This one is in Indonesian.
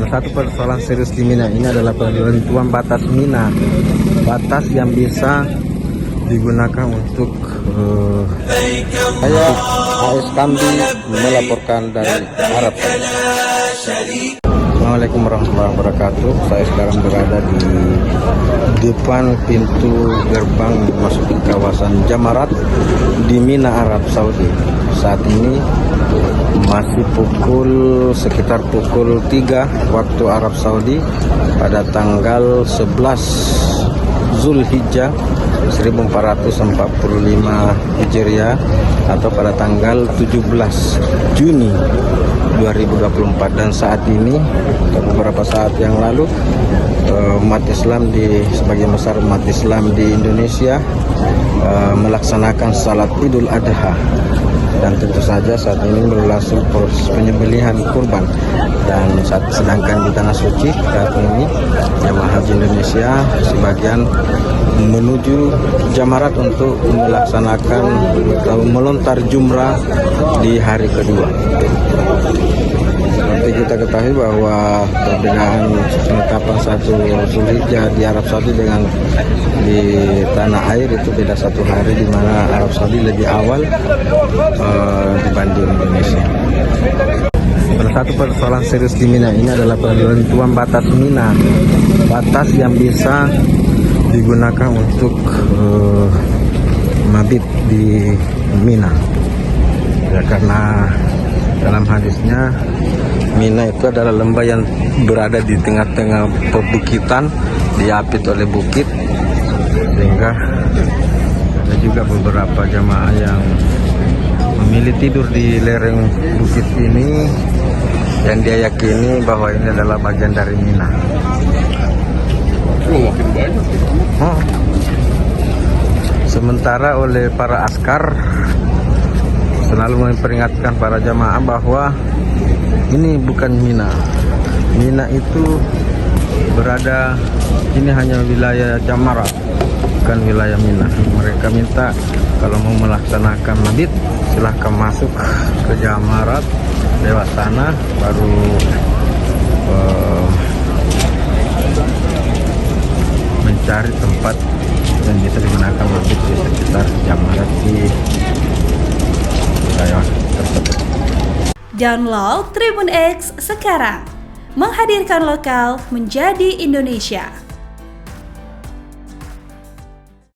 Salah satu persoalan serius di Mina ini adalah penentuan batas Mina, batas yang bisa digunakan untuk saya AS Kambi melaporkan dari Arab. Assalamualaikum warahmatullahi wabarakatuh. Saya sekarang berada di depan pintu gerbang memasuki kawasan Jamarat di Mina, Arab Saudi. Saat ini masih sekitar pukul 3 waktu Arab Saudi pada tanggal 11 Zulhijjah 1445 Hijriah atau pada tanggal 17 Juni 2024. Dan saat ini atau beberapa saat yang lalu umat Islam sebagian besar umat Islam di Indonesia melaksanakan salat Idul Adha, dan tentu saja saat ini berlangsung proses penyembelihan kurban. Dan sedangkan di Tanah Suci saat ini jemaah haji Indonesia sebagian menuju Jamarat untuk melaksanakan atau melontar jumrah di hari kedua. Seperti kita ketahui bahwa perbedaan penetapan satu Zulhijjah di Arab Saudi dengan di tanah air itu beda satu hari, di mana Arab Saudi lebih awal dibanding Indonesia. Salah satu persoalan serius di Mina ini adalah penentuan batas Mina, batas yang bisa digunakan untuk mabit di Mina. Ya, karena dalam hadisnya Mina itu adalah lembah yang berada di tengah-tengah perbukitan, diapit oleh bukit, sehingga ada juga beberapa jamaah yang memilih tidur di lereng bukit ini, yang dia yakini bahwa ini adalah bagian dari Mina. Makin banyak. Sementara oleh para askar selalu memperingatkan para jamaah bahwa ini bukan Mina. Mina itu berada, ini hanya wilayah Jamarat, bukan wilayah Mina. Mereka minta kalau mau melaksanakan mabit silahkan masuk ke Jamarat lewat sana, baru mencari tempat yang bisa digunakan mabit di sekitar Jamarat di wilayah tersebut. Download Tribun X sekarang, menghadirkan lokal menjadi Indonesia.